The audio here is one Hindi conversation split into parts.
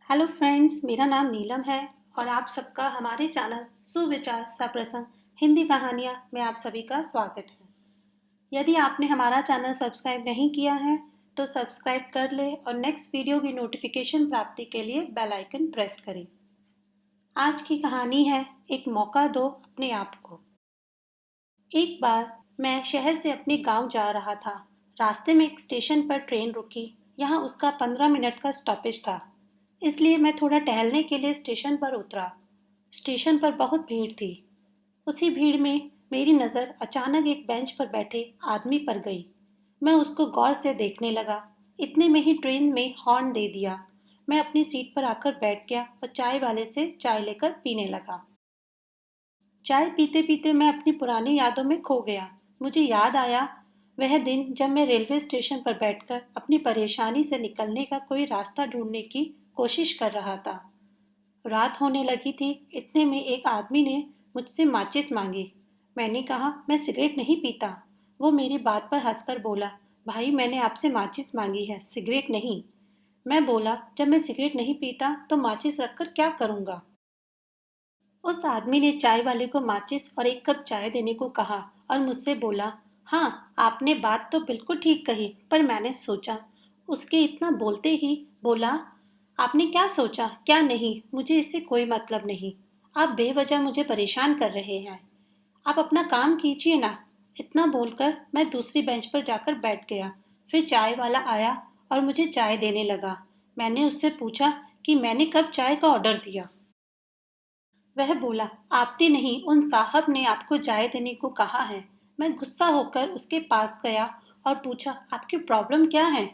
हेलो फ्रेंड्स, मेरा नाम नीलम है और आप सबका हमारे चैनल सुविचार सप्रसंग हिंदी कहानियाँ में आप सभी का स्वागत है। यदि आपने हमारा चैनल सब्सक्राइब नहीं किया है तो सब्सक्राइब कर ले और नेक्स्ट वीडियो की नोटिफिकेशन प्राप्ति के लिए बेल आइकन प्रेस करें। आज की कहानी है एक मौका दो अपने आप को। एक बार मैं शहर से अपने गांव जा रहा था। रास्ते में एक स्टेशन पर ट्रेन रुकी। यहाँ उसका 15 मिनट का स्टॉपेज था, इसलिए मैं थोड़ा टहलने के लिए स्टेशन पर उतरा। स्टेशन पर बहुत भीड़ थी। उसी भीड़ में मेरी नज़र अचानक एक बेंच पर बैठे आदमी पर गई। मैं उसको गौर से देखने लगा। इतने में ही ट्रेन में हॉर्न दे दिया। मैं अपनी सीट पर आकर बैठ गया और चाय वाले से चाय लेकर पीने लगा। चाय पीते पीते मैं अपनी पुरानी यादों में खो गया। मुझे याद आया वह दिन जब मैं रेलवे स्टेशन पर बैठकर अपनी परेशानी से निकलने का कोई रास्ता ढूंढने की कोशिश कर रहा था। रात होने लगी थी। इतने में एक आदमी ने मुझसे माचिस मांगी। मैंने कहा, मैं सिगरेट नहीं पीता। वो मेरी बात पर हंसकर बोला, भाई मैंने आपसे माचिस मांगी है, सिगरेट नहीं। मैं बोला, जब मैं सिगरेट नहीं पीता तो माचिस रखकर क्या करूँगा। उस आदमी ने चाय वाले को माचिस और एक कप चाय देने को कहा और मुझसे बोला, हाँ आपने बात तो बिल्कुल ठीक कही, पर मैंने सोचा। उसके इतना बोलते ही बोला, आपने क्या सोचा क्या नहीं, मुझे इससे कोई मतलब नहीं। आप बेवजह मुझे परेशान कर रहे हैं। आप अपना काम कीजिए ना। इतना बोलकर मैं दूसरी बेंच पर जाकर बैठ गया। फिर चाय वाला आया और मुझे चाय देने लगा। मैंने उससे पूछा कि मैंने कब चाय का ऑर्डर दिया। वह बोला, आपने नहीं, उन साहब ने आपको चाय देने को कहा है। मैं गुस्सा होकर उसके पास गया और पूछा, आपकी प्रॉब्लम क्या है।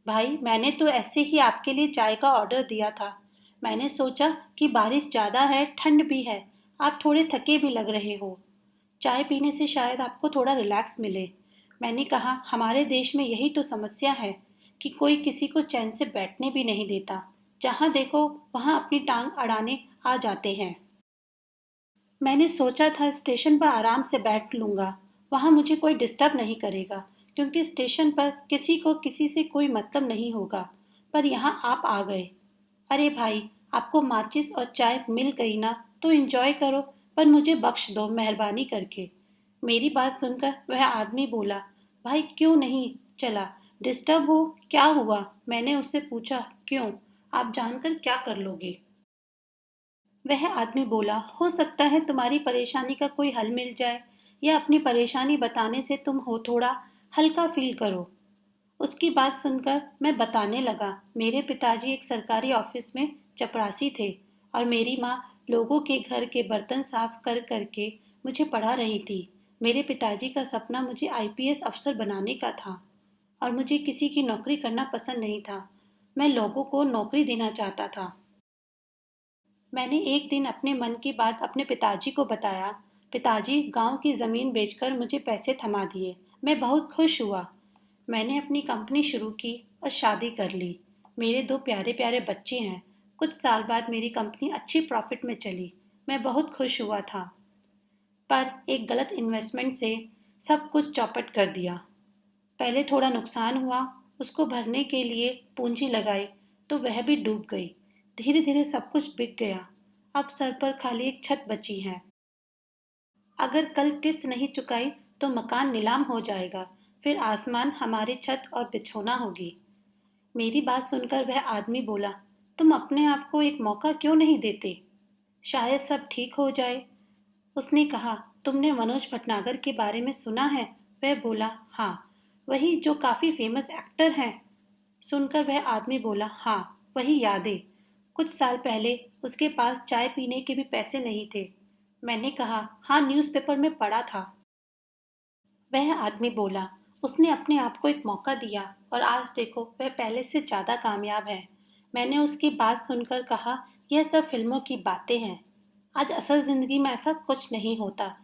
भाई मैंने तो ऐसे ही आपके लिए चाय का ऑर्डर दिया था। मैंने सोचा कि बारिश ज़्यादा है, ठंड भी है, आप थोड़े थके भी लग रहे हो। चाय पीने से शायद आपको थोड़ा रिलैक्स मिले। मैंने कहा, हमारे देश में यही तो समस्या है कि कोई किसी को चैन से बैठने भी नहीं देता। जहाँ देखो वहाँ अपनी टांग अड़ाने आ जाते हैं। मैंने सोचा था स्टेशन पर आराम से बैठ लूँगा। वहाँ मुझे कोई डिस्टर्ब नहीं करेगा, क्योंकि स्टेशन पर किसी को किसी से कोई मतलब नहीं होगा। पर यहाँ आप आ गए। अरे भाई, आपको माचिस और चाय मिल गई ना, तो एंजॉय करो, पर मुझे बख्श दो मेहरबानी करके। मेरी बात सुनकर वह आदमी बोला, भाई क्यों नहीं चला, डिस्टर्ब हो क्या हुआ। मैंने उससे पूछा, क्यों, आप जानकर क्या कर लोगे। वह आदमी बोला, हो सकता है तुम्हारी परेशानी का कोई हल मिल जाए, या अपनी परेशानी बताने से तुम हो थोड़ा हल्का फील करो। उसकी बात सुनकर मैं बताने लगा, मेरे पिताजी एक सरकारी ऑफिस में चपरासी थे और मेरी माँ लोगों के घर के बर्तन साफ कर करके मुझे पढ़ा रही थी। मेरे पिताजी का सपना मुझे आईपीएस अफसर बनाने का था और मुझे किसी की नौकरी करना पसंद नहीं था। मैं लोगों को नौकरी देना चाहता था। मैंने एक दिन अपने मन की बात अपने पिताजी को बताया। पिताजी गांव की ज़मीन बेचकर मुझे पैसे थमा दिए। मैं बहुत खुश हुआ। मैंने अपनी कंपनी शुरू की और शादी कर ली। मेरे दो प्यारे प्यारे बच्चे हैं। कुछ साल बाद मेरी कंपनी अच्छी प्रॉफिट में चली। मैं बहुत खुश हुआ था, पर एक गलत इन्वेस्टमेंट से सब कुछ चौपट कर दिया। पहले थोड़ा नुकसान हुआ, उसको भरने के लिए पूंजी लगाई तो वह भी डूब गई। धीरे धीरे सब कुछ बिक गया। अब सर पर खाली एक छत बची है। अगर कल किस्त नहीं चुकाई तो मकान नीलाम हो जाएगा। फिर आसमान हमारी छत और बिछौना होगी। मेरी बात सुनकर वह आदमी बोला, तुम अपने आप को एक मौका क्यों नहीं देते, शायद सब ठीक हो जाए। उसने कहा, तुमने मनोज भटनागर के बारे में सुना है। वह बोला, हाँ, वही जो काफी फेमस एक्टर हैं। सुनकर वह आदमी बोला, हाँ वही, यादें। कुछ साल पहले उसके पास चाय पीने के भी पैसे नहीं थे। मैंने कहा, हाँ न्यूज़पेपर में पढ़ा था। वह आदमी बोला, उसने अपने आप को एक मौका दिया और आज देखो वह पहले से ज़्यादा कामयाब है। मैंने उसकी बात सुनकर कहा, यह सब फिल्मों की बातें हैं। आज असल ज़िंदगी में ऐसा कुछ नहीं होता।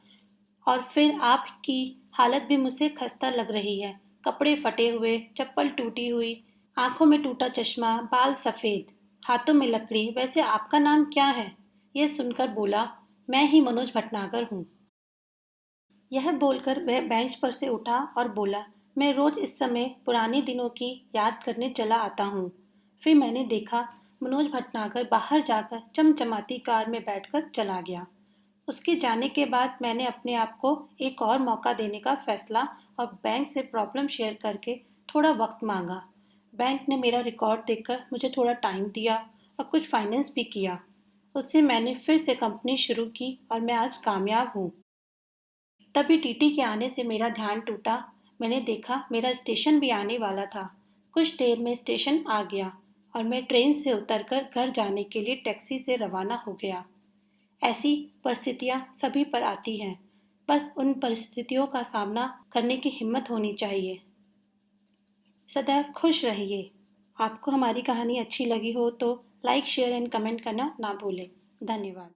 और फिर आपकी हालत भी मुझसे खस्ता लग रही है। कपड़े फटे हुए, चप्पल टूटी हुई, आंखों में टूटा चश्मा, बाल सफ़ेद, हाथों में लकड़ी। वैसे आपका नाम क्या है। यह सुनकर बोला, मैं ही मनोज भटनागर हूँ। यह बोलकर वह बेंच पर से उठा और बोला, मैं रोज इस समय पुराने दिनों की याद करने चला आता हूँ। फिर मैंने देखा मनोज भटनागर बाहर जाकर चमचमाती कार में बैठकर चला गया। उसके जाने के बाद मैंने अपने आप को एक और मौका देने का फैसला और बैंक से प्रॉब्लम शेयर करके थोड़ा वक्त मांगा। बैंक ने मेरा रिकॉर्ड देखकर मुझे थोड़ा टाइम दिया और कुछ फाइनेंस भी किया। उससे मैंने फिर से कंपनी शुरू की और मैं आज कामयाब हूँ। तभी टीटी के आने से मेरा ध्यान टूटा। मैंने देखा मेरा स्टेशन भी आने वाला था। कुछ देर में स्टेशन आ गया और मैं ट्रेन से उतरकर घर जाने के लिए टैक्सी से रवाना हो गया। ऐसी परिस्थितियाँ सभी पर आती हैं, बस उन परिस्थितियों का सामना करने की हिम्मत होनी चाहिए। सदैव खुश रहिए। आपको हमारी कहानी अच्छी लगी हो तो लाइक, शेयर एंड कमेंट करना ना भूलें। धन्यवाद।